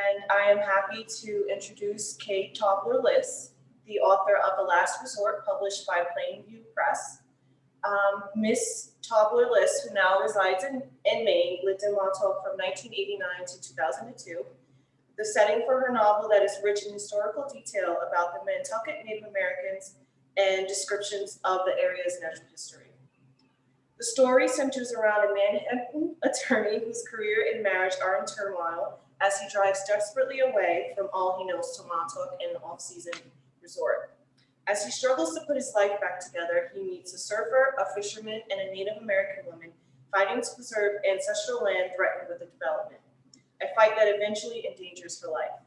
and I am happy to introduce Kate Tobler-Liss, the author of The Last Resort, published by Plainview Press. Miss Tobler-Liss, who now resides in Maine, lived in Montauk from 1989 to 2002. The setting for her novel that is rich in historical detail about the Nantucket Native Americans and descriptions of the area's natural history. The story centers around a Manhattan attorney whose career and marriage are in turmoil as he drives desperately away from all he knows to Montauk, an off-season resort. As he struggles to put his life back together, he meets a surfer, a fisherman, and a Native American woman fighting to preserve ancestral land threatened with a development, a fight that eventually endangers her life.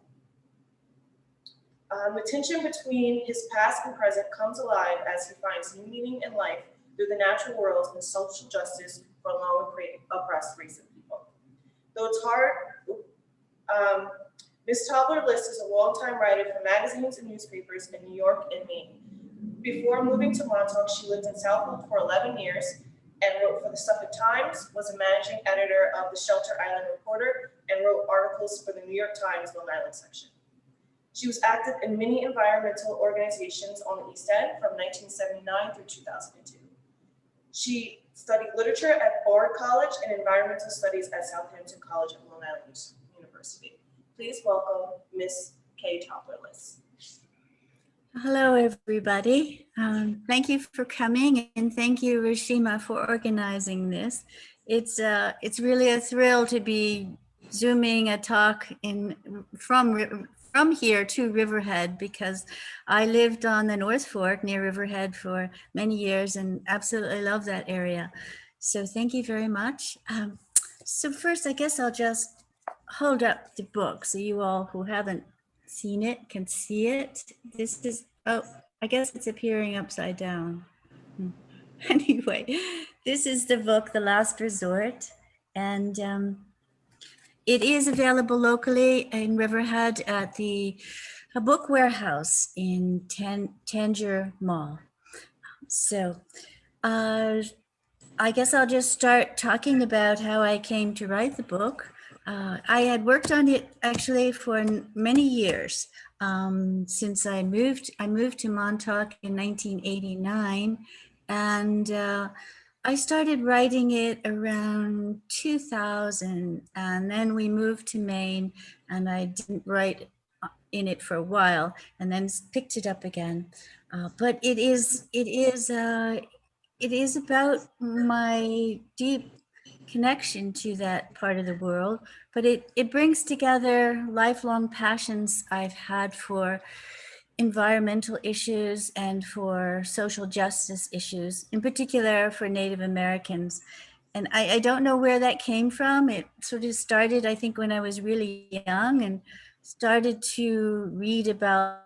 The tension between his past and present comes alive as he finds new meaning in life through the natural world and social justice for long oppressed race of people. Though it's hard, Ms. Tobler-Liss is a longtime writer for magazines and newspapers in New York and Maine. Before moving to Montauk, she lived in Southfield for 11 years and wrote for the Suffolk Times, was a managing editor of the Shelter Island Reporter, and wrote articles for the New York Times Long Island section. She was active in many environmental organizations on the East End from 1979 through 2002. She studied literature at Bard College and environmental studies at Southampton College of Long Island University. Please welcome Ms. Kay Tobler-Liss. Hello, everybody. Thank you for coming, and thank you, Rashima, for organizing this. It's really a thrill to be zooming a talk from here to Riverhead, because I lived on the North Fork near Riverhead for many years and absolutely love that area. So thank you very much. So first, I guess I'll just hold up the book so you all who haven't seen it can see it. This is, oh, I guess it's appearing upside down. Anyway, this is the book, The Last Resort, and it is available locally in Riverhead at a book warehouse in Tanger Mall. So I guess I'll just start talking about how I came to write the book. I had worked on it actually for many years since I moved to Montauk in 1989, and I started writing it around 2000, and then we moved to Maine, and I didn't write in it for a while, and then picked it up again. But it is about my deep connection to that part of the world, but it brings together lifelong passions I've had for environmental issues and for social justice issues, in particular for Native Americans. And I don't know where that came from. It sort of started, I think, when I was really young and started to read about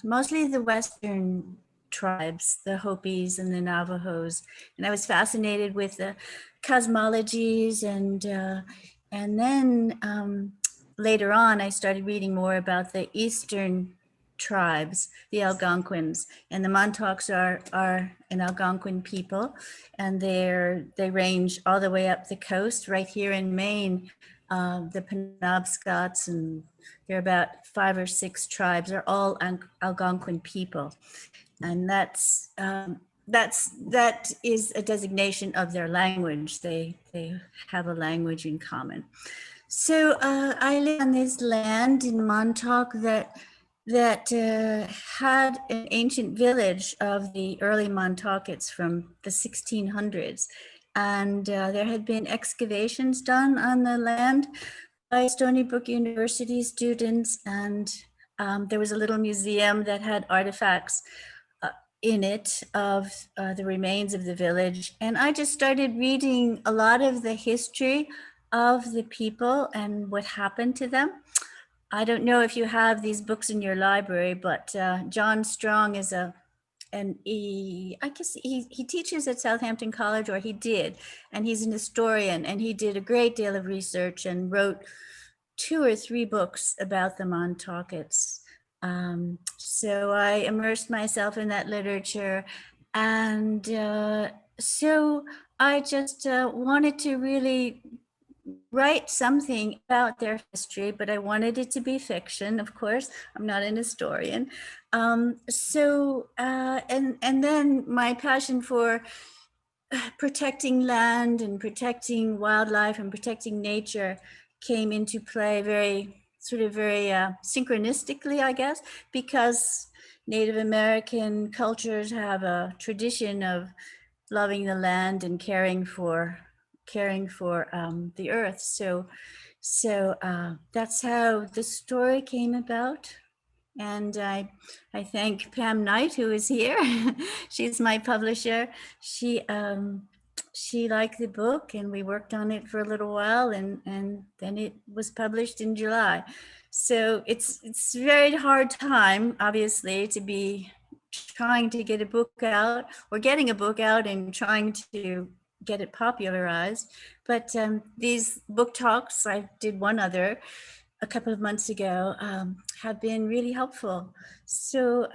mostly the Western tribes, the Hopis and the Navajos. And I was fascinated with the cosmologies, and then later on, I started reading more about the Eastern tribes, the Algonquins, and the Montauk's are an Algonquin people, and they range all the way up the coast right here in Maine. The Penobscots, and there are about 5 or 6 tribes, are all Algonquin people, and that is a designation of their language. They have a language in common. So I live on this land in Montauk that had an ancient village of the early Montaukets from the 1600s. And there had been excavations done on the land by Stony Brook University students. And there was a little museum that had artifacts in it of the remains of the village. And I just started reading a lot of the history of the people and what happened to them. I don't know if you have these books in your library, but John Strong is I guess he teaches at Southampton College, or he did, and he's an historian, and he did a great deal of research and wrote 2 or 3 books about the Montaukets. So I immersed myself in that literature, and so I just wanted to really write something about their history, but I wanted it to be fiction, of course. I'm not an historian. And then my passion for protecting land and protecting wildlife and protecting nature came into play very synchronistically, I guess, because Native American cultures have a tradition of loving the land and caring for the earth. So that's how the story came about. And I thank Pam Knight, who is here. She's my publisher. She liked the book, and we worked on it for a little while, and then it was published in July. So it's a very hard time, obviously, to be trying to get a book out or getting a book out and trying to get it popularized. But these book talks, I did one other a couple of months ago, have been really helpful. So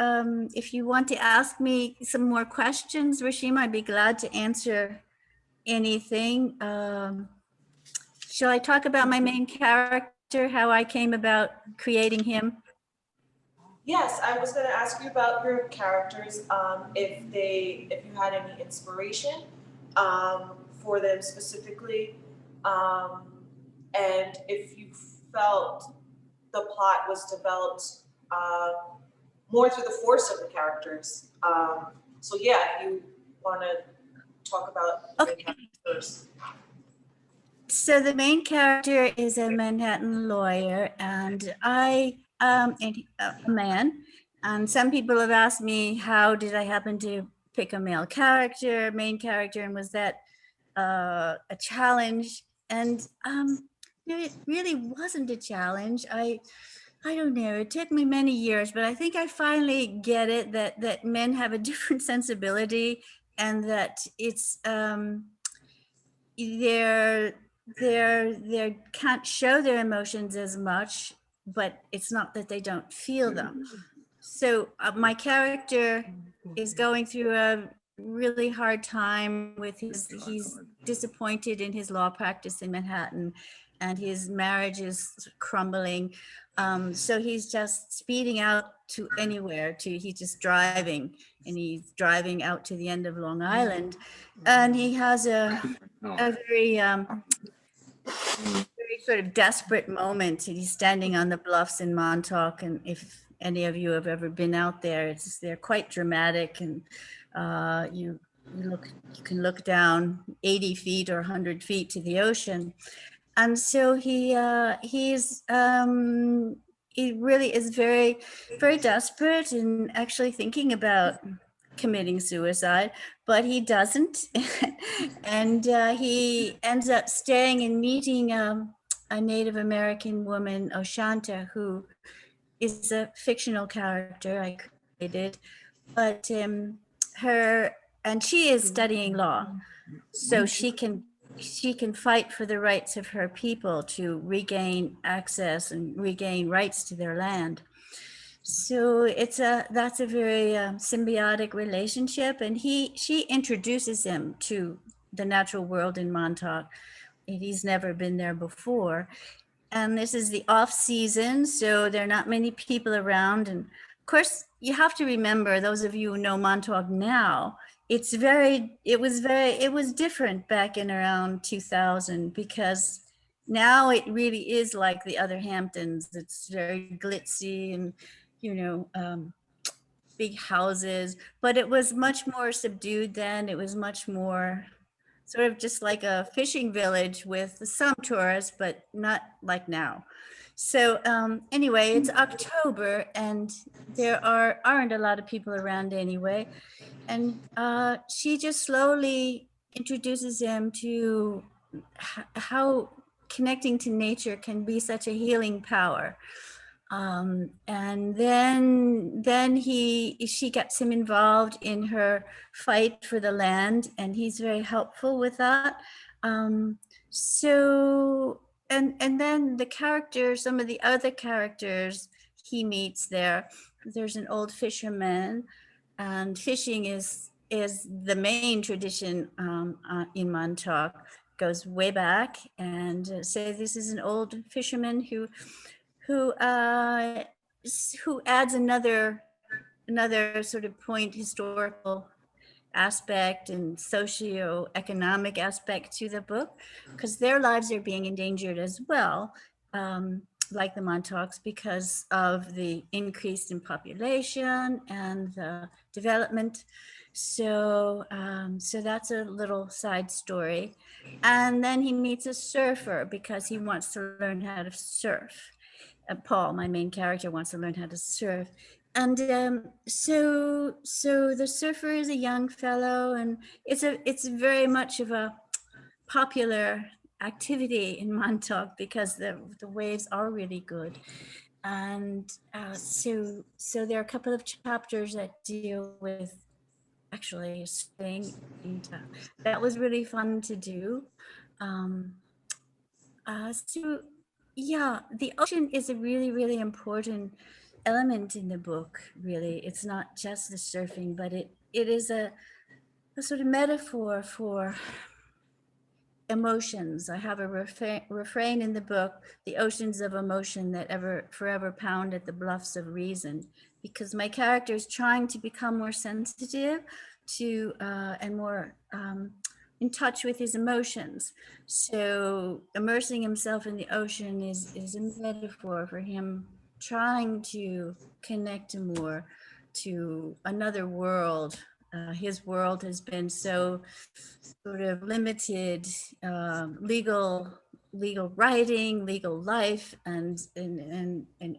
if you want to ask me some more questions, Rashima, I'd be glad to answer anything. Shall I talk about my main character, how I came about creating him? Yes, I was going to ask you about your characters, if you had any inspiration for them specifically, um, and if you felt the plot was developed uh, more through the force of the characters. So yeah, if you want to talk about the Okay. characters first. So the main character is a Manhattan lawyer, and a man. And some people have asked me, how did I happen to pick a male character, main character, and was that a challenge? And it really wasn't a challenge. I don't know. It took me many years, but I think I finally get it that men have a different sensibility, and that it's they're they can't show their emotions as much, but it's not that they don't feel them. So my character is going through a really hard time with he's disappointed in his law practice in Manhattan, and his marriage is crumbling. So he's just speeding out to anywhere to he's just driving, and he's driving out to the end of Long Island, and he has a very sort of desperate moment. He's standing on the bluffs in Montauk, and if any of you have ever been out there, they're quite dramatic, and you can look down 80 feet or 100 feet to the ocean. And so he really is very, very desperate and actually thinking about committing suicide, but he doesn't. And he ends up staying and meeting a Native American woman, Oshanta, who is a fictional character I created, but she is studying law, so she can fight for the rights of her people to regain access and regain rights to their land. So that's a very symbiotic relationship, and she introduces him to the natural world in Montauk. He's never been there before, and this is the off season, so there are not many people around. And of course, you have to remember, those of you who know Montauk now, it was different back in around 2000, because now it really is like the other Hamptons. It's very glitzy and, big houses, but it was much more subdued then. It was much more sort of just like a fishing village with some tourists, but not like now. So anyway, it's October, and aren't a lot of people around anyway. And she just slowly introduces him to how connecting to nature can be such a healing power. And then she gets him involved in her fight for the land, and he's very helpful with that. So and then some of the other characters he meets there's an old fisherman, and fishing is the main tradition in Montauk, goes way back, and say this is an old fisherman who who adds another sort of point, historical aspect and socio-economic aspect to the book, because their lives are being endangered as well, like the Montauk's, because of the increase in population and the development. So so that's a little side story. And then he meets a surfer because he wants to learn how to surf. Paul, my main character, wants to learn how to surf. And so the surfer is a young fellow, and it's very much of a popular activity in Montauk because the waves are really good. And so there are a couple of chapters that deal with actually surfing, and that was really fun to do. Um, so yeah, the ocean is a really, really important element in the book, really. It's not just the surfing, but it is a sort of metaphor for emotions. I have a refrain in the book, the oceans of emotion that ever forever pound at the bluffs of reason, because my character is trying to become more sensitive to and more in touch with his emotions. So immersing himself in the ocean is a metaphor for him trying to connect more to another world. His world has been so sort of limited, legal writing, legal life, and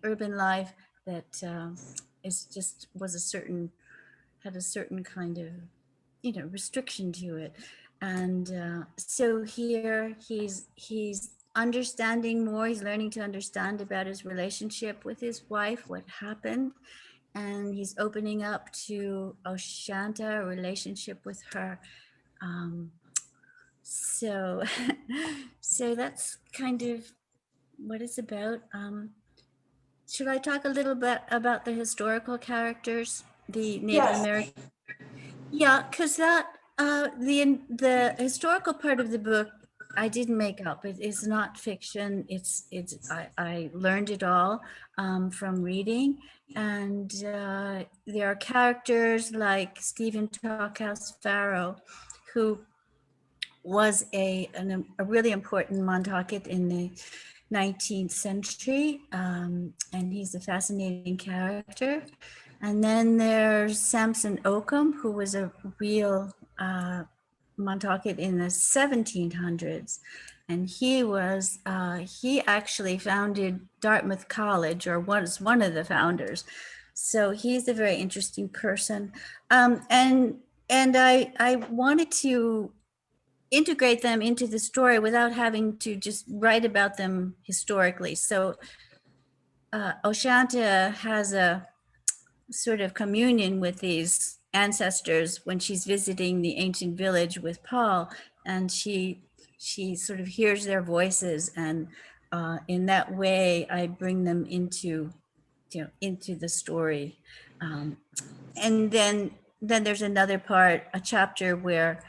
urban life that is just was a certain had a certain kind of restriction to it. And so here he's understanding more. He's learning to understand about his relationship with his wife, what happened, and he's opening up to Oshanta, a relationship with her. So so that's kind of what it's about. Should I talk a little bit about the historical characters, the Native Yes. American? Yeah, because that the historical part of the book I didn't make up. It's not fiction. I learned it all from reading, and there are characters like Stephen Talkhouse Farrow, who was a really important Montaukett in the 19th century, and he's a fascinating character. And then there's Samson Occam, who was a real Montaukett in the 1700s, and he actually founded Dartmouth College, or was one of the founders. So he's a very interesting person, and I wanted to integrate them into the story without having to just write about them historically. So Oshanta has a sort of communion with these ancestors when she's visiting the ancient village with Paul, and she sort of hears their voices, and in that way I bring them into into the story. And then there's another part, a chapter where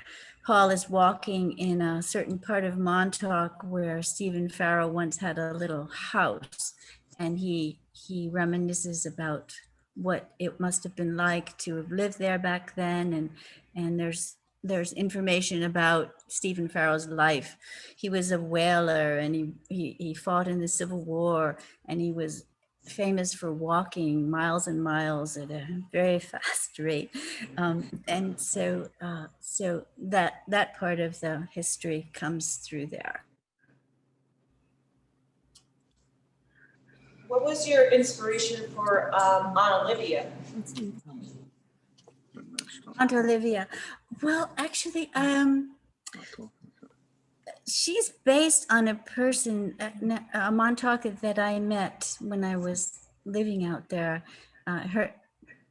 Paul is walking in a certain part of Montauk where Stephen Farrow once had a little house, and he reminisces about what it must have been like to have lived there back then, and there's information about Stephen Farrow's life. He was a whaler, and he fought in the Civil War, and he was famous for walking miles and miles at a very fast rate, and so that part of the history comes through there. What was your inspiration for Aunt Olivia? Aunt Olivia, well, actually, she's based on a person, a Montaukett that I met when I was living out there. Her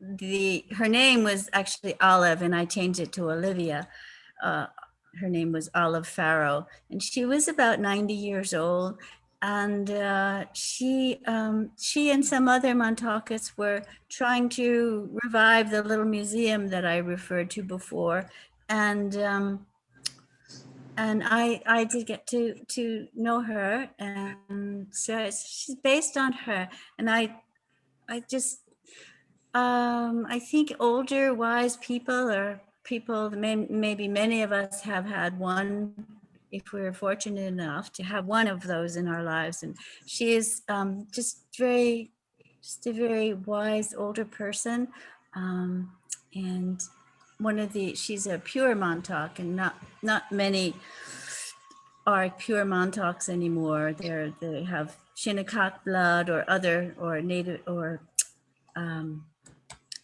name was actually Olive, and I changed it to Olivia. Her name was Olive Farrow, and she was about 90 years old. And she and some other Montauketts were trying to revive the little museum that I referred to before, and and I did get to know her, and so she's based on her, and I just I think older wise people, or people, maybe many of us have had one, if we're fortunate enough to have one of those in our lives, and she is just a very wise older person, um, and she's a pure Montauk, and not many are pure Montauk's anymore. They have Shinnecock blood or other or native or um,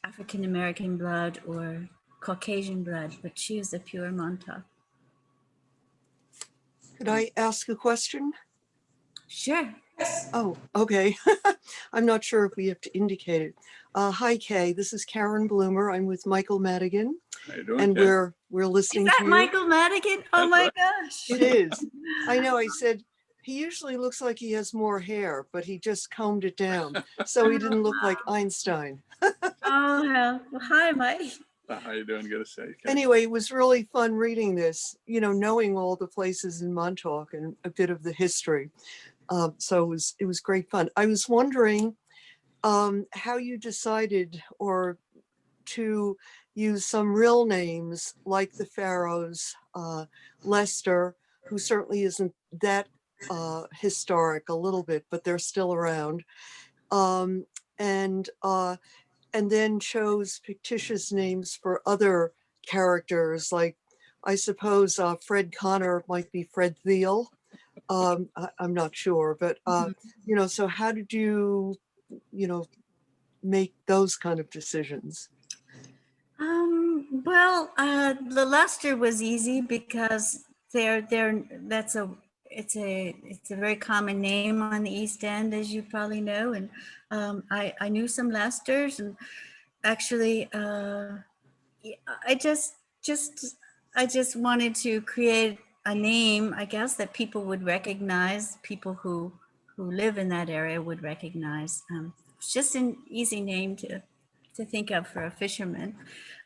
African American blood or Caucasian blood, but she is a pure Montauk. Could I ask a question? Sure. Oh, okay. I'm not sure if we have to indicate it. Hi, Kay. This is Karen Bloomer. I'm with Michael Madigan, How you doing, and Kay? we're Is listening that to you. Michael Madigan? Oh That's my right. gosh. It is. I know. I said he usually looks like he has more hair, but he just combed it down, so he didn't look like Einstein. Oh, hell. Well, hi, Mike. How you doing? Good to see you, Kay. Anyway, it was really fun reading this, knowing all the places in Montauk and a bit of the history. So it was great fun. I was wondering how you decided or to use some real names like the Pharaohs, Lester, who certainly isn't that historic, a little bit, but they're still around, um, and then chose fictitious names for other characters, like I suppose Fred Connor might be Fred Thiel. I'm not sure, but so how did you make those kind of decisions? Well, the Lester was easy because that's it's a very common name on the East End, as you probably know, and I knew some Lesters, and actually, yeah, I just wanted to create a name, I guess, that people would recognize, people who live in that area would recognize. It's just an easy name to think of for a fisherman.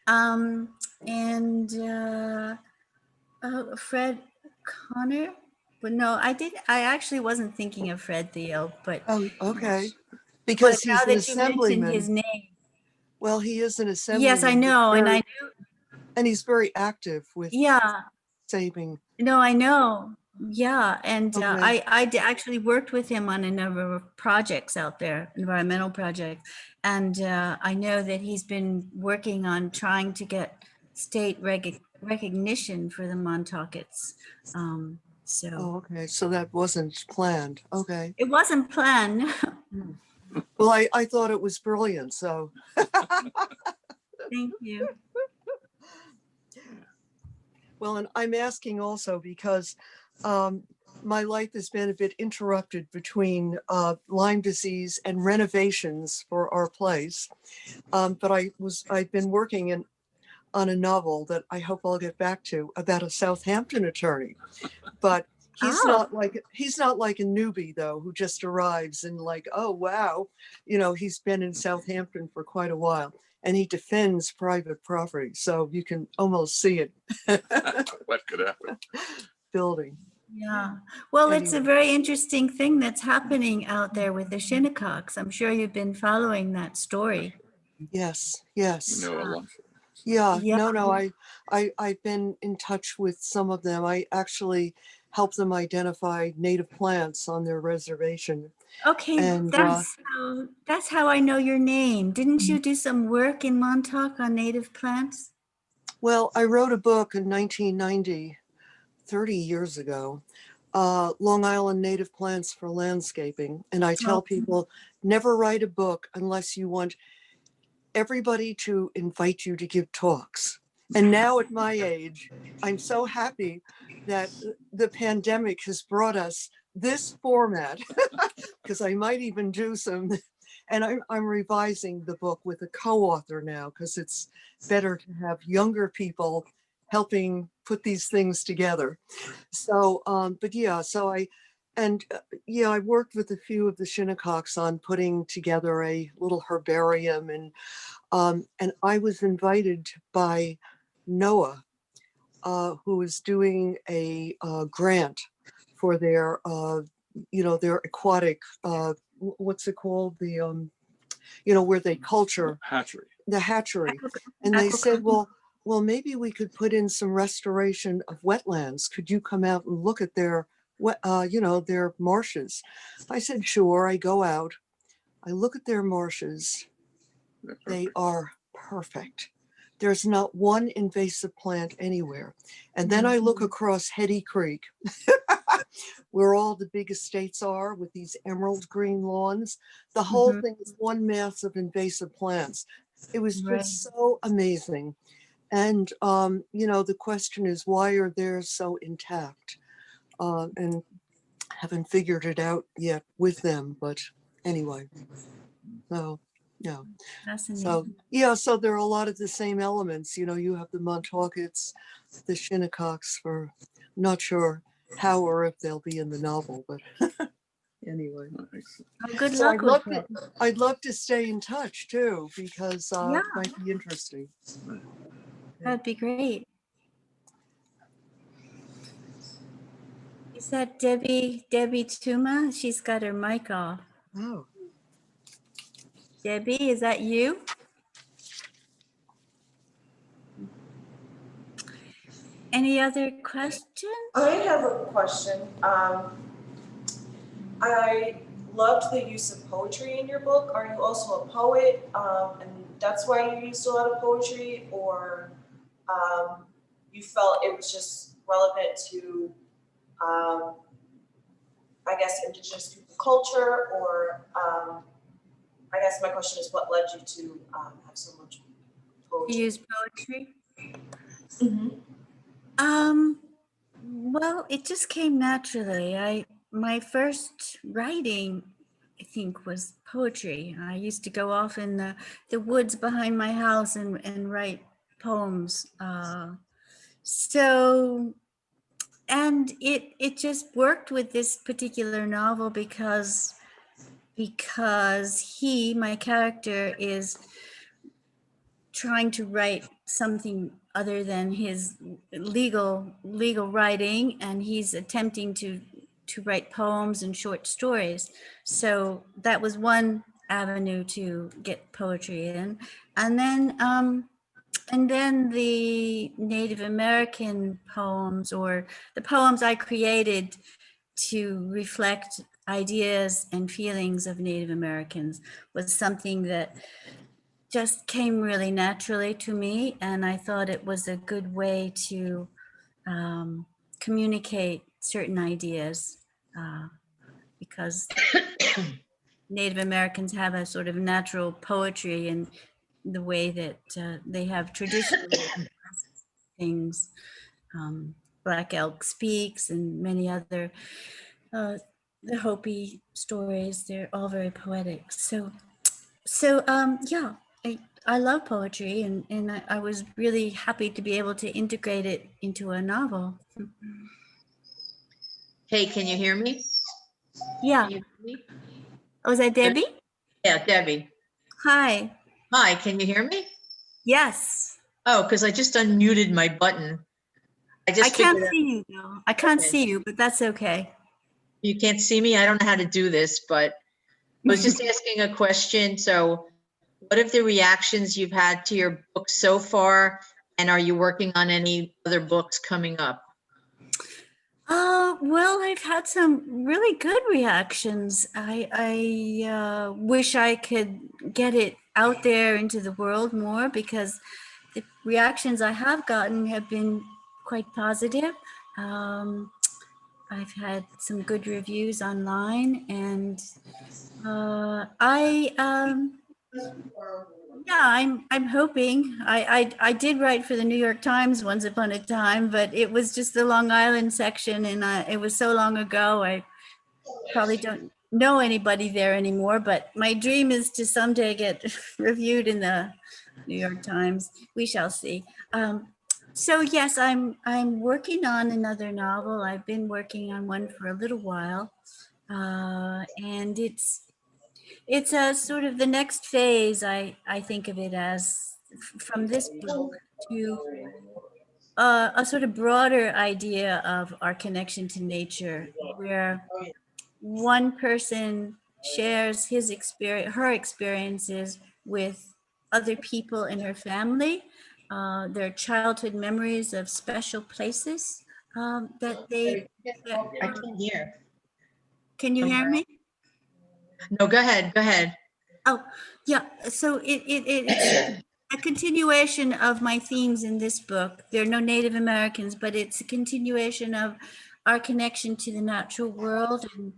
Um, and Fred Connor, but no, I actually wasn't thinking of Fred Thiel, but Oh, okay. but Because now he's an that you mentioned his assemblyman. name, Well, he is an yes, I assemblyman. know, and I knew, And he's very active with yeah, saving. no, I know, yeah, and Okay. actually worked with him on a number of projects out there, environmental projects, and I know that he's been working on trying to get state recognition for the Montaukets. So Oh, okay. So that wasn't planned. Okay. it wasn't planned. Well, I thought it was brilliant. So, Thank you. well, and I'm asking also because my life has been a bit interrupted between Lyme disease and renovations for our place. But I've been working on a novel that I hope I'll get back to about a Southampton attorney. But he's Oh, not like a newbie though, who just arrives and like, oh wow, he's been in Southampton for quite a while, and he defends private property, so you can almost see it What could happen? building. yeah. Well, it's a Anyway, very interesting thing that's happening out there with the Shinnecocks. I'm sure you've been following that story. yes, You yes. know a lot. Yeah, Yeah. no, I've been in touch with some of them. I actually help them identify native plants on their reservation. Okay, And that's how I know your name. Didn't you do some work in Montauk on native plants? well, I wrote a book in 1990, 30 years ago, Long Island Native Plants for Landscaping. And I Oh, tell people, never write a book unless you want everybody to invite you to give talks. And now at my age, I'm so happy that the pandemic has brought us this format, because I might even do some, and I'm revising the book with a co-author now, because it's better to have younger people helping put these things together. So, but yeah, I worked with a few of the Shinnecocks on putting together a little herbarium, and I was invited by Noah who is doing a grant for their, their aquatic, what's it called? Where they culture Hatchery. the hatchery. And they said, well, maybe we could put in some restoration of wetlands. Could you come out and look at their, their marshes? I said, sure. I go out, I look at their marshes. They're They perfect. are perfect. There's not one invasive plant anywhere. And then I look across Hetty Creek, where all the big estates are with these emerald green lawns. The whole thing is one mass of invasive plants. It was Right. just so amazing. And, the question is, why are theirs so intact? And haven't figured it out yet with them, but anyway, so, yeah. So, Fascinating. yeah, so there are a lot of the same elements. You have the Montaukets, the Shinnecocks, for not sure how or if they'll be in the novel, but anyway. Excellent. Oh, good So luck with it. I'd love to stay in touch too, because Yeah. it might be interesting. That'd be great. Is that Debbie Tuma? She's got her mic off. Oh, Debbie, is that you? Any other questions? I have a question. I loved the use of poetry in your book. Are you also a poet? And that's why you used a lot of poetry, or you felt it was just relevant to, I guess, indigenous people culture, or I guess my question is, what led you to have so much To poetry? use poetry? Mm-hmm. Well, it just came naturally. My first writing, I think, was poetry. I used to go off in the woods behind my house and write poems. And it just worked with this particular novel because my character, is trying to write something other than his legal writing, and he's attempting to write poems and short stories. So that was one avenue to get poetry in. And then the Native American poems, or the poems I created to reflect ideas and feelings of Native Americans, was something that just came really naturally to me, and I thought it was a good way to communicate certain ideas, because Native Americans have a sort of natural poetry in the way that they have traditionally things. Black Elk Speaks and many other, the Hopi stories, they're all very poetic. Yeah, I love poetry, and I was really happy to be able to integrate it into a novel. Hey, can you hear me? Yeah. Can you hear me? Oh, is that Debbie? Yeah, Debbie. Hi. Hi, can you hear me? Yes. Oh, because I just unmuted my button. I I just can't figured out see you though. I can't Okay. see you, but that's okay. you can't see me. I don't know how to do this, but I was just asking a question. So what are the reactions you've had to your book so far? And are you working on any other books coming up? Well, I've had some really good reactions. I wish I could get it out there into the world more, because the reactions I have gotten have been quite positive. I've had some good reviews online, and I'm hoping. I did write for the New York Times once upon a time, but it was just the Long Island section, and it was so long ago. I probably don't know anybody there anymore, but my dream is to someday get reviewed in the New York Times. We shall see. So yes, I'm working on another novel. I've been working on one for a little while, and it's a sort of the next phase. I think of it as, from this book to a sort of broader idea of our connection to nature, where one person shares his experience, her experiences with other people in her family, their childhood memories of special places that they. I can't hear. Can you hear me? No, go ahead, go ahead. Oh, yeah. So it's a continuation of my themes in this book. There are no Native Americans, but it's a continuation of our connection to the natural world and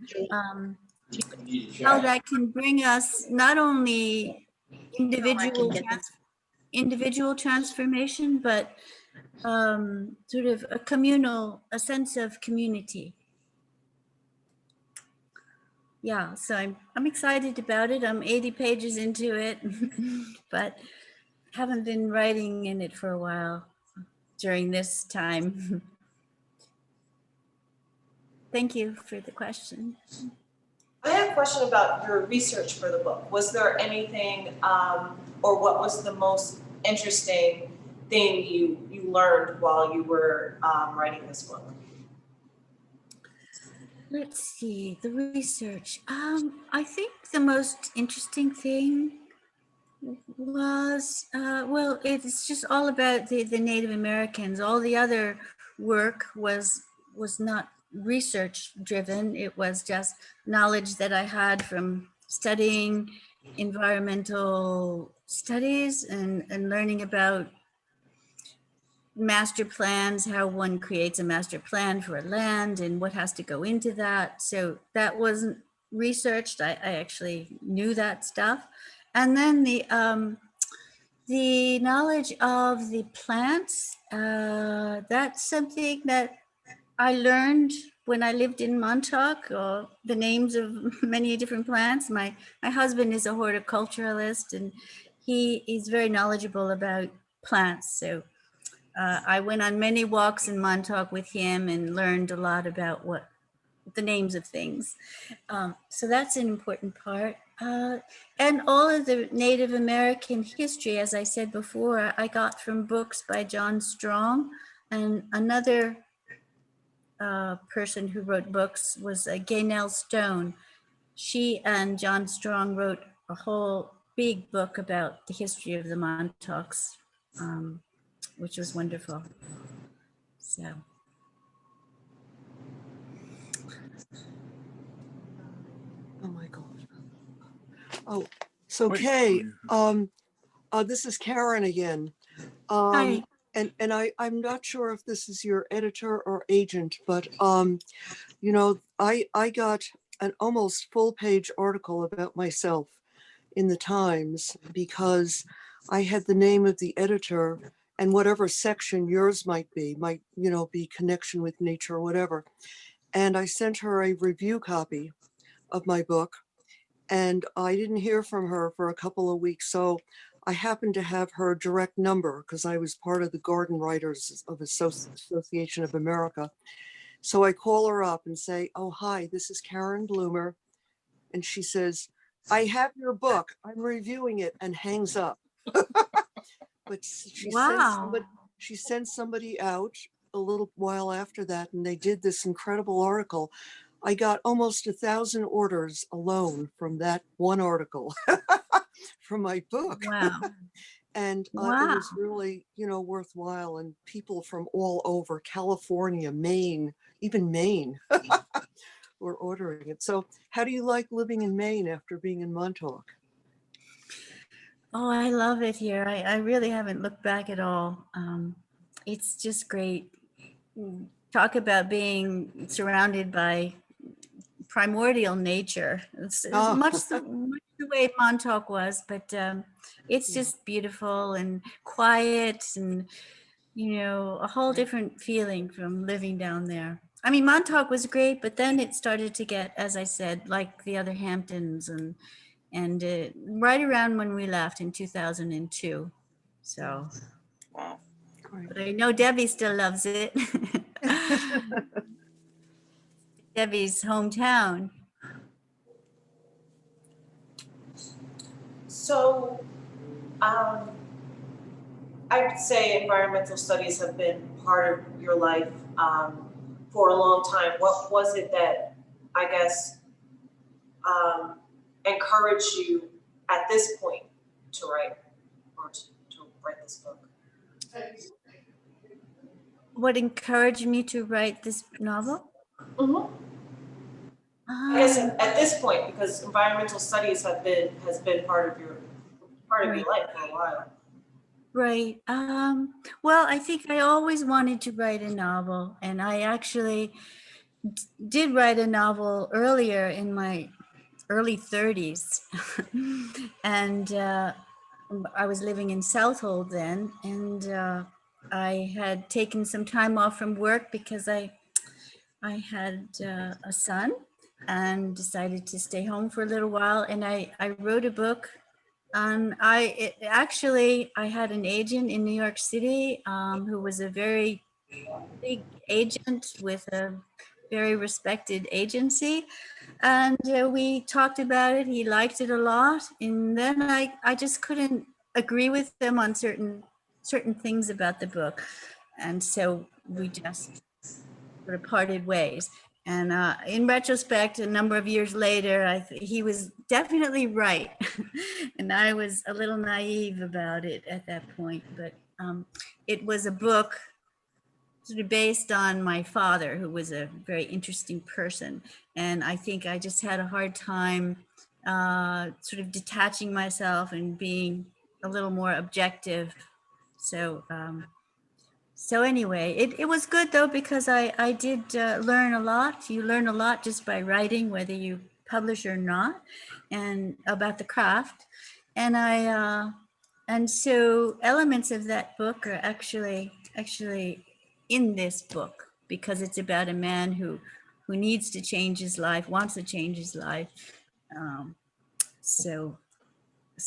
how that can bring us not only individual get this. individual transformation, but sort of a communal, a sense of community. Yeah, so I'm excited about it. I'm 80 pages into it, but haven't been writing in it for a while during this time. Thank you for the question. I have a question about your research for the book. Was there anything, or what was the most interesting thing you learned while you were writing this book? Let's see, the research. I think the most interesting thing was, well, it's just all about the Native Americans. All the other work was not research driven. It was just knowledge that I had from studying environmental studies and learning about master plans, how one creates a master plan for a land and what has to go into that. So that wasn't researched. I actually knew that stuff. And then the knowledge of the plants, that's something that I learned when I lived in Montauk, or the names of many different plants. My husband is a horticulturalist and he is very knowledgeable about plants. So I went on many walks in Montauk with him and learned a lot about what the names of things. So that's an important part. And all of the Native American history, as I said before, I got from books by John Strong, and another person who wrote books was Gaynell Stone. She and John Strong wrote a whole big book about the history of the Montauks, which was wonderful. So. Oh my God. Oh, so Wait, Kay, this is Karen again. Hi. And I'm not sure if this is your editor or agent, but you know, I got an almost full page article about myself in the Times because I had the name of the editor and whatever section yours might, you know, be connection with nature or whatever. And I sent her a review copy of my book, and I didn't hear from her for a couple of weeks. So I happened to have her direct number because I was part of the Garden Writers of Association of America. So I call her up and say, "Oh, hi, this is Karen Bloomer." And she says, "I have your book. I'm reviewing it," and hangs up. But Wow. she sent somebody out a little while after that, and they did this incredible article. I got almost 1,000 orders alone from that one article from my book. Wow. And it Wow. was really, you know, worthwhile. And people from all over California, Maine, even Maine were ordering it. So how do you like living in Maine after being in Montauk? Oh, I love it here. I really haven't looked back at all. It's just great. Talk about being surrounded by primordial nature. It's Oh. much the way Montauk was, but it's just beautiful and quiet, and you know, a whole different feeling from living down there. I mean, Montauk was great, but then it started to get, as I said, like the other Hamptons, and right around when we left in 2002. So, Wow. Great. but I know Debbie still loves it. Debbie's hometown. So, I would say environmental studies have been part of your life for a long time. What was it that, I guess, encouraged you at this point to write or to write this book? What encouraged me to write this novel? I guess at this point, because environmental studies has been part of your Right. life for a while. Right. Well, I think I always wanted to write a novel, and I actually did write a novel earlier in my early 30s. And I was living in Southold then, and I had taken some time off from work because I had a son and decided to stay home for a little while, and I wrote a book. Actually, I had an agent in New York City who was a very big agent with a very respected agency. And we talked about it. He liked it a lot. And then I just couldn't agree with him on certain things about the book. And so we just sort of parted ways. And in retrospect, a number of years later, he was definitely right. And I was a little naive about it at that point. But it was a book sort of based on my father, who was a very interesting person. And I think I just had a hard time sort of detaching myself and being a little more objective. So so anyway, it was good though, because I did learn a lot. You learn a lot just by writing, whether you publish or not, and about the craft. And and so elements of that book are actually in this book, because it's about a man who needs to change his life, wants to change his life. Um, so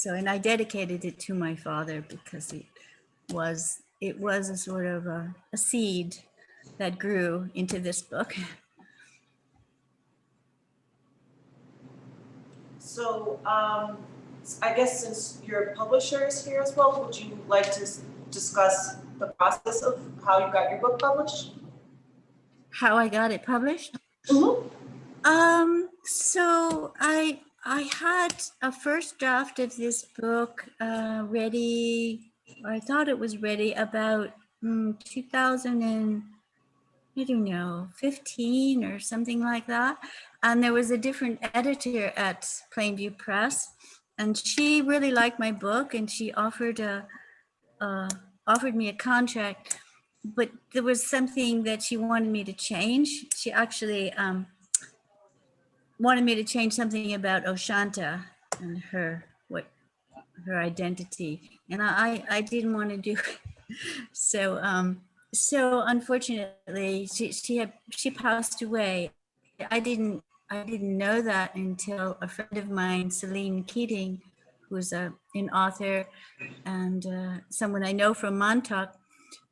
and I dedicated it to my father because it was a sort of a seed that grew into this book. So I guess since your publisher is here as well, would you like to discuss the process of how you got your book published? How I got it published? So I had a first draft of this book ready. I thought it was ready about 2000 and I don't know, 15 or something like that. And there was a different editor at Plainview Press, and she really liked my book, and she offered me a contract, but there was something that she wanted me to change. She actually wanted me to change something about Oshanta and her identity, and I didn't want to do it. So so unfortunately she passed away. I didn't know that until a friend of mine, Celine Keating, who's an author and someone I know from Montauk,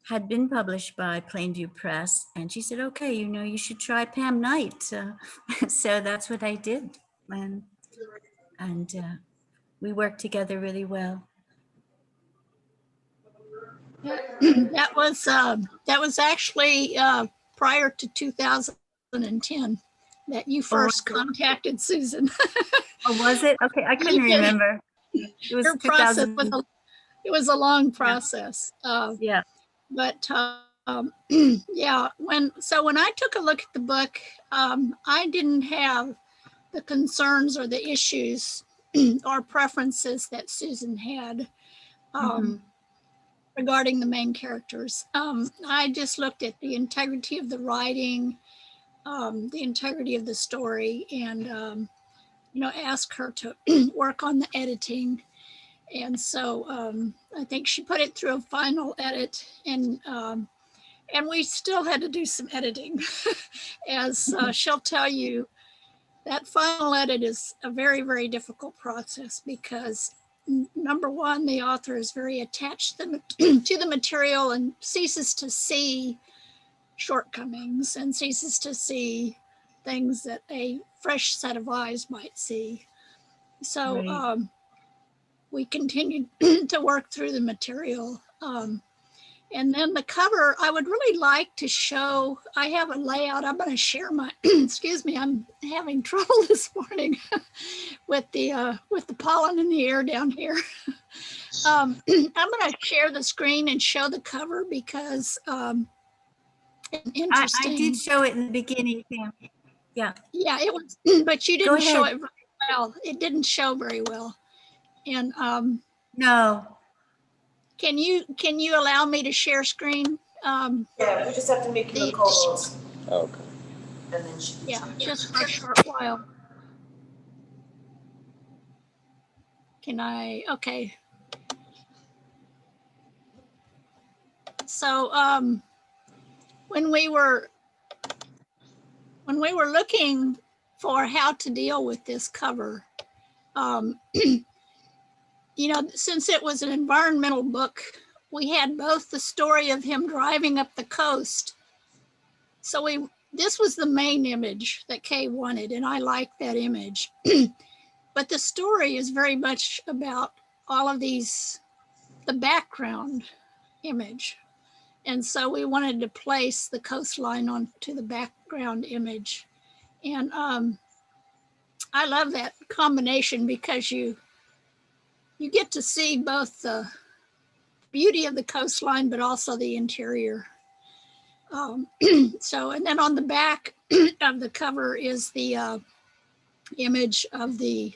had been published by Plainview Press, and she said, okay, you should try Pam Knight. So that's what I did, and we worked together really well. That was actually prior to 2010 that you first contacted Susan. Oh, was it? Okay, I couldn't remember. It was Your process 2000. it was a long process. Yeah. But yeah, when I took a look at the book, I didn't have the concerns or the issues or preferences that Susan had regarding the main characters. I just looked at the integrity of the writing, the integrity of the story, and asked her to work on the editing. And so I think she put it through a final edit, and we still had to do some editing. As she'll tell you, that final edit is a very, very difficult process because number one, the author is very attached to the material and ceases to see shortcomings and ceases to see things that a fresh set of eyes might see. So Right. we continued to work through the material. And then the cover, I would really like to show, I have a layout. I'm going to share my, excuse me, I'm having trouble this morning with the pollen in the air down here. I'm going to share the screen and show the cover because it's I interesting. did show it in the beginning, Pam. Yeah. Yeah, it was, but you Go didn't show ahead. it very well. It didn't show very well. And No. can you allow me to share screen? Yeah, we just have to make you a The- co-host Okay. and then she. Yeah, just for a short while. Can I, okay. So when we were looking for how to deal with this cover, you know, since it was an environmental book, we had both the story of him driving up the coast. So this was the main image that Kay wanted, and I liked that image. But the story is very much about all of these, the background image. And so we wanted to place the coastline onto the background image. And I love that combination because you get to see both the beauty of the coastline, but also the interior. So, and then on the back of the cover is the image of the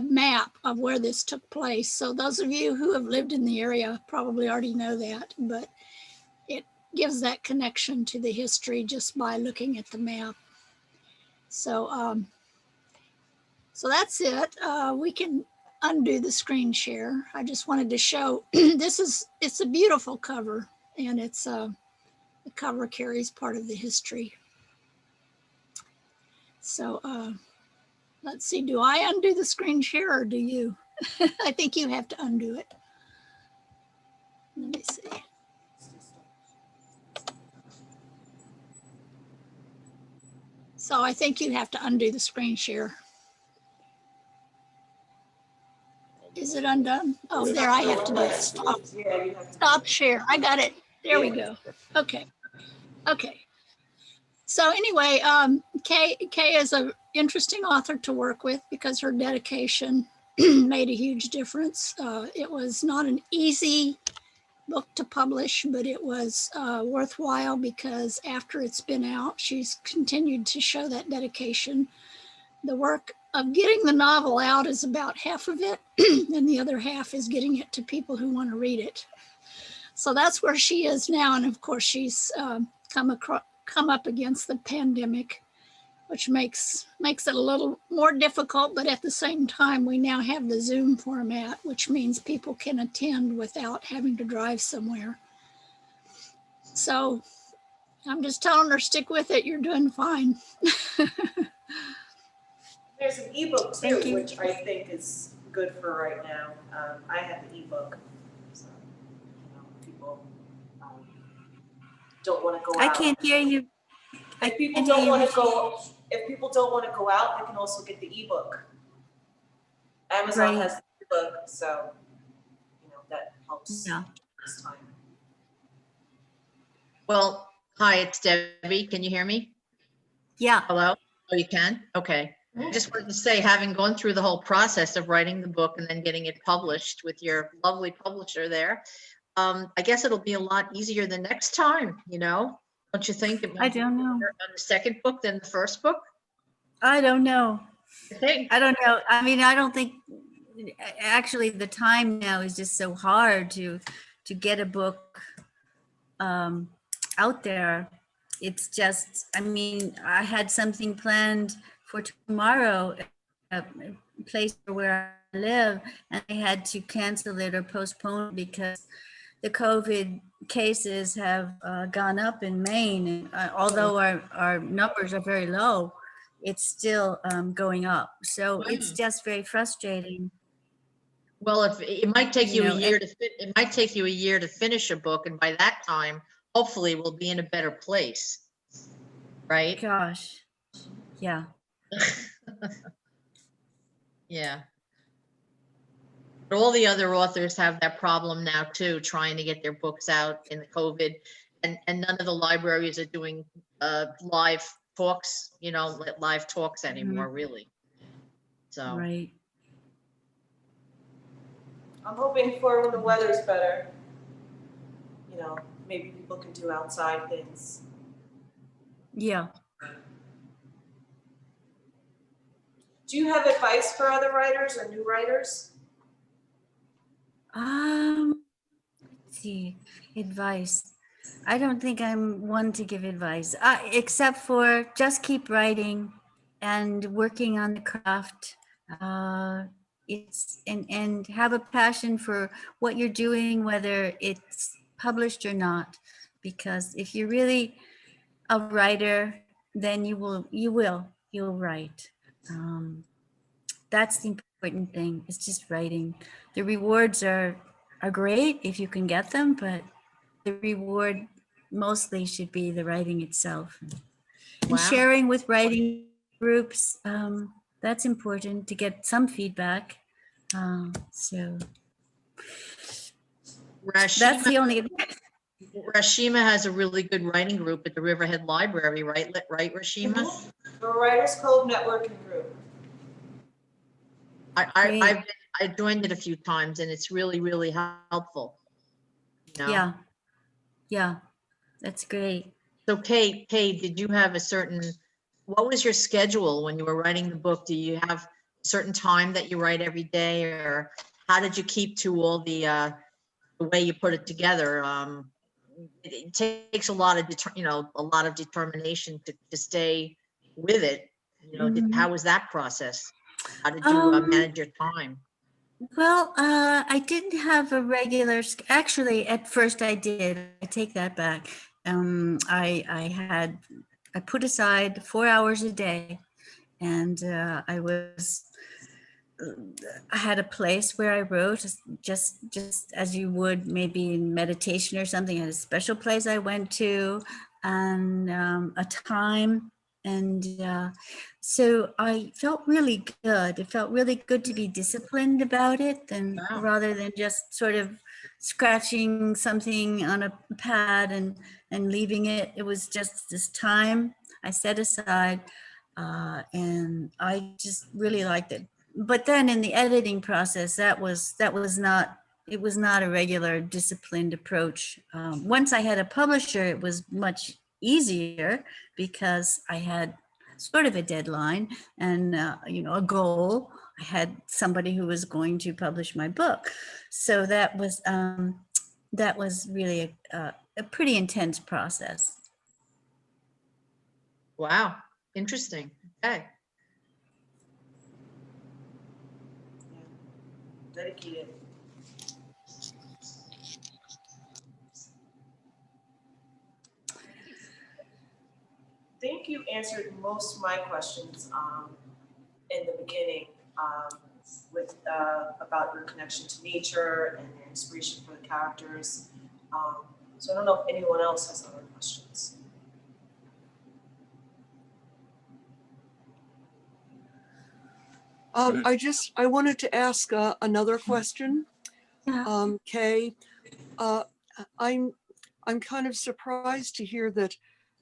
map of where this took place. So those of you who have lived in the area probably already know that, but it gives that connection to the history just by looking at the map. So, so that's it. We can undo the screen share. I just wanted to show it's a beautiful cover, and it's the cover carries part of the history. So let's see, do I undo the screen share or do you? I think you have to undo it. Let me see. So I think you have to undo the screen share. Is it undone? Oh, there, I have to do it. Stop. Yeah, you have to. Stop share. I got it. There we go. Okay. Okay. So anyway, Kay is an interesting author to work with because her dedication made a huge difference. It was not an easy book to publish, but it was worthwhile because after it's been out, she's continued to show that dedication. The work of getting the novel out is about half of it, and the other half is getting it to people who want to read it. So that's where she is now, and of course she's come up against the pandemic, which makes it a little more difficult, but at the same time, we now have the Zoom format, which means people can attend without having to drive somewhere. So I'm just telling her, stick with it, you're doing fine. There's an ebook Thank too, you. which I think is good for right now. I have the ebook, so people don't want to go I out. can't hear you. If people can't don't hear want you. to go, if people don't want to go out, they can also get the ebook. Amazon Right. has the ebook, so that helps Yeah. this time. Well, hi, it's Debbie. Can you hear me? Yeah. Hello? Oh, you can? Okay. I just wanted to say, having gone through the whole process of writing the book and then getting it published with your lovely publisher there, I guess it'll be a lot easier the next time, Don't you think? It I might be don't know. better on the second book than the first book? I don't know. I think. I don't know. I mean, I don't think actually the time now is just so hard to get a book out there. It's just, I mean, I had something planned for tomorrow, a place where I live, and I had to cancel it or postpone it because the COVID cases have gone up in Maine. And although our numbers are very low, it's still going up. So it's just very frustrating. Well, if it might take you a year and- it might take you a year to finish a book, and by that time, hopefully, we'll be in a better place, right? Gosh, yeah. Yeah. But all the other authors have that problem now too, trying to get their books out in the COVID. And none of the libraries are doing live talks, live talks anymore, really. So, Right. I'm hoping for when the weather's better, maybe people can do outside things. Yeah. Do you have advice for other writers or new writers? Let's see, advice. I don't think I'm one to give advice, except for just keep writing and working on the craft. It's and have a passion for what you're doing, whether it's published or not. Because if you're really a writer, then you'll write. That's the important thing. It's just writing. The rewards are great if you can get them, but the reward mostly should be the writing itself. And wow. sharing with writing groups, that's important to get some feedback. So that's the only. Rashima has a really good writing group at the Riverhead Library, right? Right, Rashima? The Writers Cove Networking Group. I joined it a few times and it's really, really helpful. Yeah, yeah, that's great. So Kate, did you have what was your schedule when you were writing the book? Do you have a certain time that you write every day, or how did you keep to all the way you put it together? It takes a lot of determination to stay with it. How was that process? How did you manage your time? Well, I didn't have a regular, actually, at first I did. I take that back. I put aside 4 hours a day, and I had a place where I wrote, just as you would maybe in meditation or something. I had a special place I went to, and a time. And so I felt really good. It felt really good to be disciplined about it, Wow. rather than just sort of scratching something on a pad and leaving it. It was just this time I set aside, and I just really liked it. But then in the editing process, it was not a regular disciplined approach. Once I had a publisher, it was much easier because I had sort of a deadline and a goal. I had somebody who was going to publish my book, so that was really a pretty intense process. Wow, interesting. Okay. Dedicated. I think you answered most of my questions in the beginning with about your connection to nature and your inspiration for the characters. So I don't know if anyone else has other questions. I wanted to ask another question. Yeah. Kay, I'm kind of surprised to hear that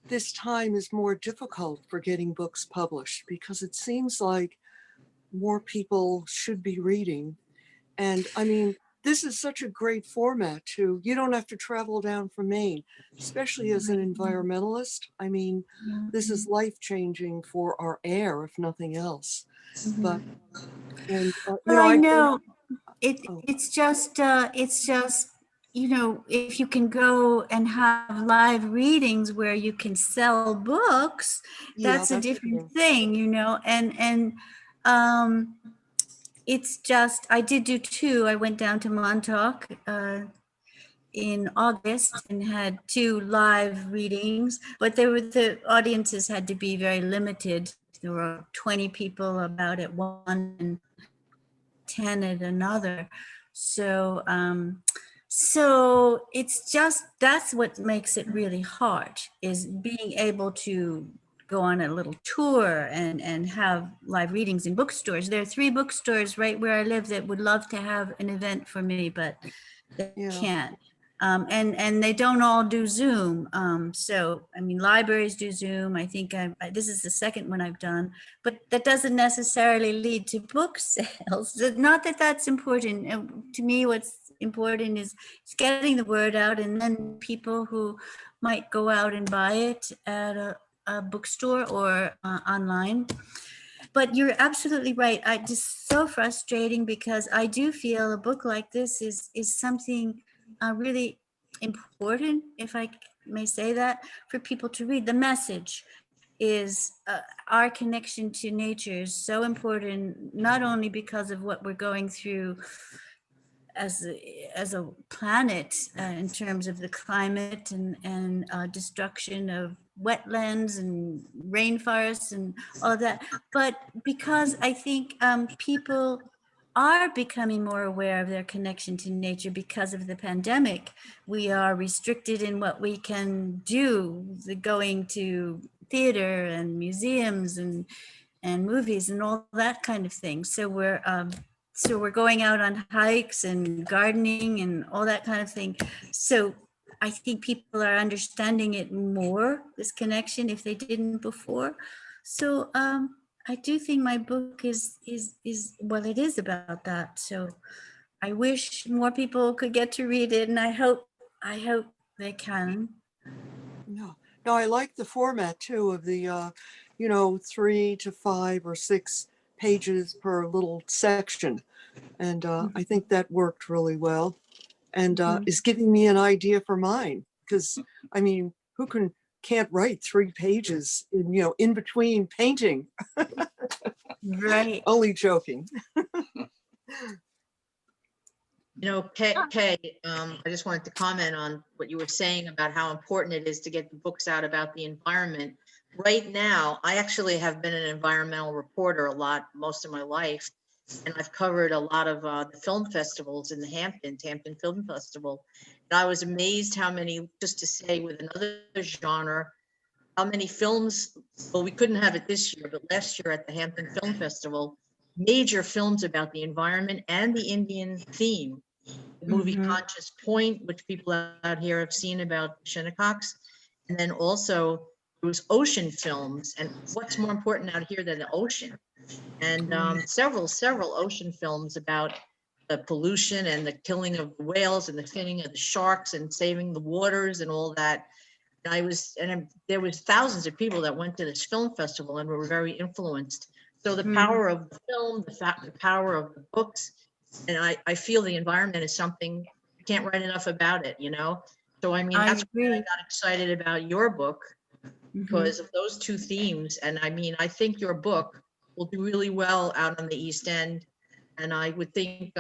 this time is more difficult for getting books published, because it seems like more people should be reading. And I mean, this is such a great format too. You don't have to travel down from Maine, especially as an environmentalist. I mean, this is life-changing for our air, if nothing else. But, and I know Oh. it's just if you can go and have live readings where you can sell books, that's a different true. thing, and it's just, I did do two. I went down to Montauk in August and had 2 live readings, but the audiences had to be very limited. There were 20 people about at one and 10 at another. So it's just, that's what makes it really hard, is being able to go on a little tour and have live readings in bookstores. There are 3 bookstores right where I live that would love to have an event for me, but they Yeah. can't. And they don't all do Zoom. So, I mean, libraries do Zoom. I think this is the second one I've done, but that doesn't necessarily lead to book sales. Not that that's important. To me, what's important is getting the word out, and then people who might go out and buy it at a bookstore or online. But you're absolutely right. I just so frustrating because I do feel a book like this is something really important, if I may say that, for people to read. The message is our connection to nature is so important, not only because of what we're going through as a planet in terms of the climate and destruction of wetlands and rainforests and all of that, but because I think people are becoming more aware of their connection to nature because of the pandemic. We are restricted in what we can do, the going to theater and museums and movies and all that kind of thing. So we're going out on hikes and gardening and all that kind of thing. So I think people are understanding it more, this connection, if they didn't before. So I do think my book is well, it is about that. So I wish more people could get to read it, and I hope they can. No, no, I like the format too of the, 3 to 5 or 6 pages per little section. And I think that worked really well and is giving me an idea for mine. Because, I mean, who can't write 3 pages in between painting? Right. Only joking. Kay, I just wanted to comment on what you were saying about how important it is to get the books out about the environment. Right now, I actually have been an environmental reporter a lot, most of my life, and I've covered a lot of the film festivals in the Hampton Film Festival. And I was amazed how many, just to say with another genre, how many films, well, we couldn't have it this year, but last year at the Hampton Film Festival, major films about the environment and the Indian theme. The movie Conscious Point, which people out here have seen about Shinnecock's, and then also there was ocean films. And what's more important out here than the ocean? And several ocean films about the pollution and the killing of the whales and the finning of the sharks and saving the waters and all that. There was thousands of people that went to this film festival and were very influenced. So the power of the film, the power of the books, and I feel the environment is something, you can't write enough about it, So I mean, that's why I got excited about your book, because of those 2 themes. And I mean, I think your book will do really well out on the East End. And I would think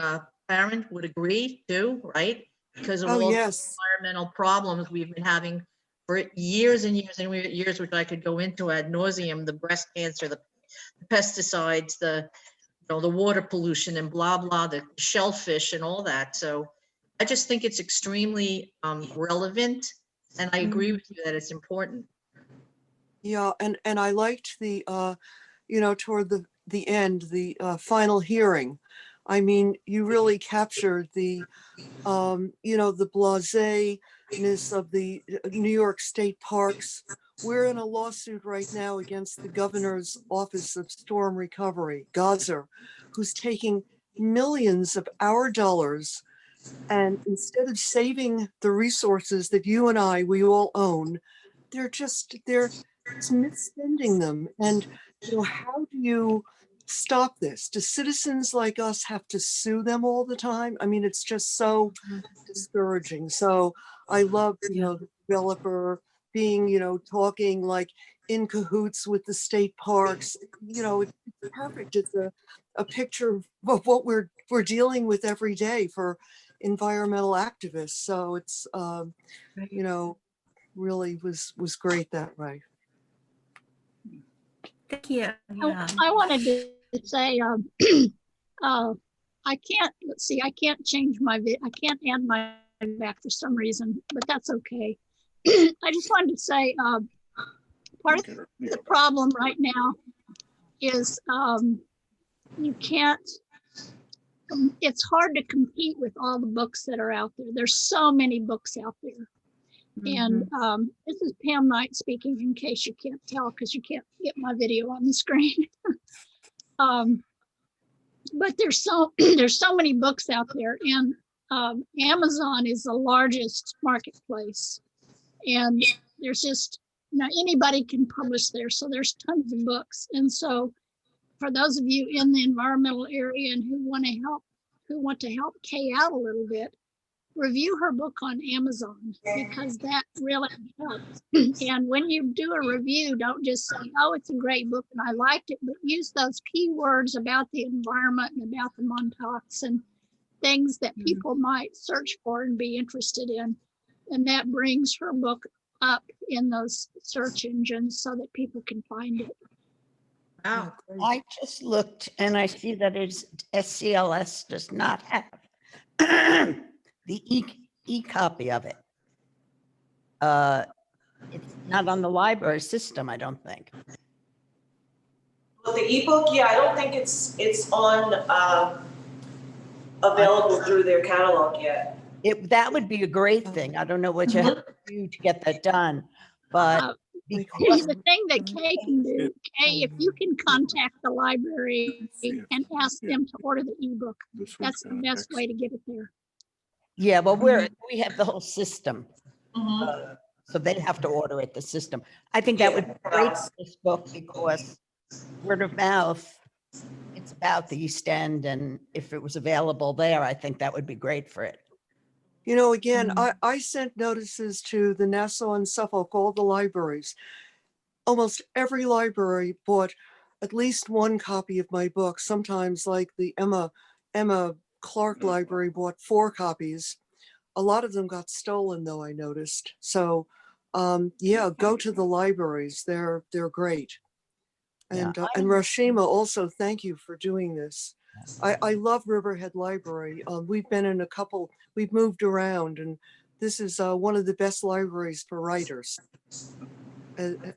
Karen would agree too, right? Because of all the environmental problems we've been having for years and years and years, which I could go into ad nauseum, the breast cancer, the pesticides, the water pollution and blah, blah, the shellfish and all that. So I just think it's extremely relevant. And I agree with you that it's important. Yeah, and I liked the, toward the end, the final hearing. I mean, you really captured the, the blasé-ness of the New York State parks. We're in a lawsuit right now against the governor's office of storm recovery, Gazer, who's taking millions of our dollars. And instead of saving the resources that you and we all own, they're misspending them. And, how do you stop this? Do citizens like us have to sue them all the time? I mean, it's just so discouraging. So I love, the developer being, talking like in cahoots with the state parks. It's perfect. It's a picture of what we're dealing with every day for environmental activists. So it's, really was great that way. Thank you. Yeah. I wanted to say, I can't, let's see, I can't change I can't add my back for some reason, but that's okay. I just wanted to say, part of the problem right now is you can't, it's hard to compete with all the books that are out there. There's so many books out there. And this is Pam Knight speaking, in case you can't tell, because you can't get my video on the screen. But there's so many books out there, and Amazon is the largest marketplace, and there's just, you know, anybody can publish there, so there's tons of books. And so for those of you in the environmental area and who want to help Kay out a little bit, review her book on Amazon, because that really helps. And when you do a review, don't just say, oh, it's a great book and I liked it, but use those keywords about the environment and about the Montauk's and things that people might search for and be interested in. And that brings her book up in those search engines so that people can find it. Wow. I just looked and I see that it's SCLS does not have the e-copy of it. It's not on the library system, I don't think. Well, the ebook, yeah, I don't think it's on available through their catalog yet. That would be a great thing. I don't know what you have to do to get that done, but because The thing that Kay can do, Kay, if you can contact the library and ask them to order the ebook, that's the best way to get it there. yeah, well, we have the whole system. So they'd have to order it, the system. I think that would be great for this book because word of mouth, it's about the East End, and if it was available there, I think that would be great for it. You know, again, I sent notices to the Nassau and Suffolk, all the libraries. Almost every library bought at least one copy of my book. Sometimes, like the Emma Clark Library bought 4 copies. A lot of them got stolen, though, I noticed. So yeah, go to the libraries. They're great. And Rashima, also, thank you for doing this. I love Riverhead Library. We've been in a couple, we've moved around, and this is one of the best libraries for writers.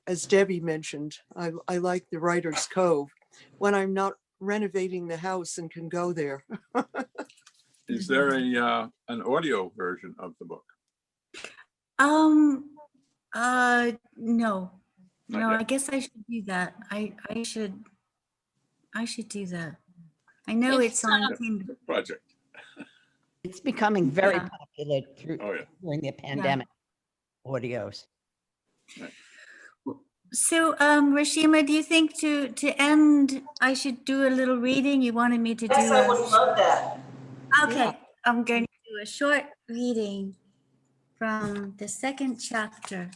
As Debbie mentioned, I like the Writer's Cove when I'm not renovating the house and can go there. Is there an audio version of the book? No, Not yet. I guess I should do that. I should do that. I know it's on Kindle. Project. It's becoming very Yeah. popular Oh, yeah. during the pandemic, audios. So, Rashima, do you think to end, I should do a little reading? You wanted me to do Yes, I would love that. Okay, Yeah. I'm going to do a short reading from the 2nd chapter.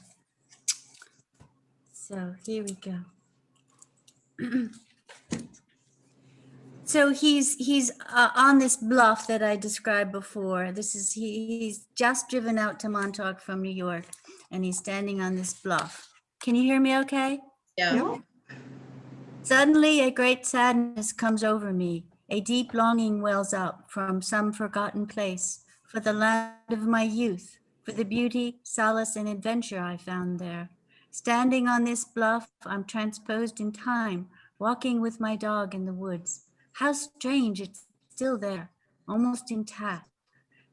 So here we go. So he's on this bluff that I described before. He's just driven out to Montauk from New York, and he's standing on this bluff. Can you hear me okay? Yeah. Suddenly a great sadness comes over me. A deep longing wells up from some forgotten place for the land of my youth, for the beauty, solace, and adventure I found there. Standing on this bluff, I'm transposed in time, walking with my dog in the woods. How strange, it's still there, almost intact.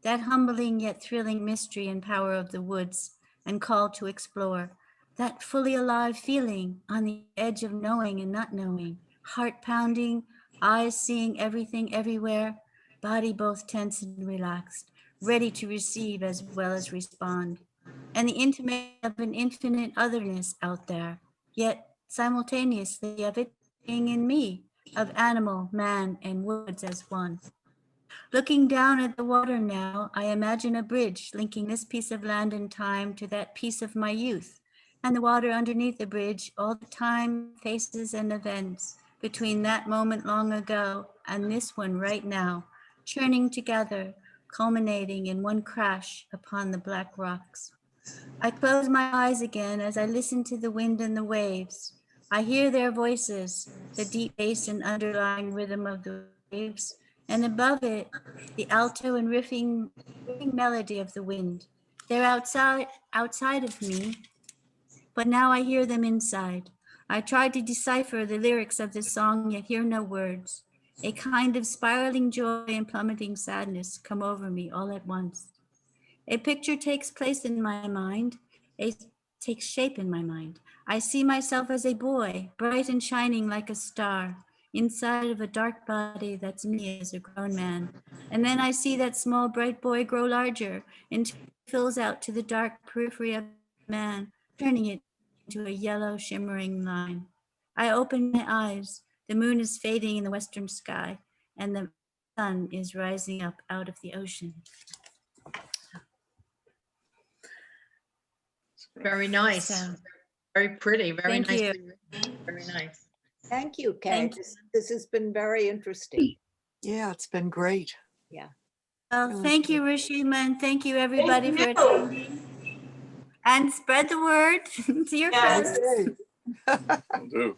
That humbling yet thrilling mystery and power of the woods and call to explore. That fully alive feeling on the edge of knowing and not knowing, heart pounding, eyes seeing everything everywhere, body both tense and relaxed, ready to receive as well as respond. And the intimate of an infinite otherness out there, yet simultaneously of it being in me, of animal, man, and woods as one. Looking down at the water now, I imagine a bridge linking this piece of land and time to that piece of my youth, and the water underneath the bridge, all the time, faces, and events between that moment long ago and this one right now, churning together, culminating in one crash upon the black rocks. I close my eyes again as I listen to the wind and the waves. I hear their voices, the deep bass and underlying rhythm of the waves, and above it, the alto and riffing melody of the wind. They're outside of me, but now I hear them inside. I tried to decipher the lyrics of this song, yet hear no words. A kind of spiraling joy and plummeting sadness come over me all at once. A picture takes place in my mind, takes shape in my mind. I see myself as a boy, bright and shining like a star, inside of a dark body that's me as a grown man. And then I see that small bright boy grow larger until it fills out to the dark periphery of man, turning it into a yellow shimmering line. I open my eyes. The moon is fading in the western sky, and the sun is rising up out of the ocean. Very nice. So, Very pretty, very thank nice. you. Very nice. Thank you, Kay. Thank This has been very interesting. Yeah, it's been great. Well, Really thank you, Rashima, and thank you, everybody, for attending. And spread the word to your friends. Okay. Will do.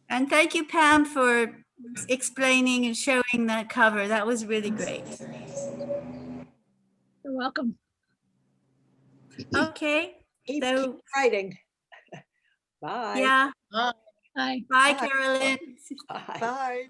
And thank you, Pam, for explaining and showing that cover. That was really great. You're welcome. Okay, Keep so, writing. Bye. yeah. Oh. Bye. Bye, Bye. Carolyn. Bye. Bye.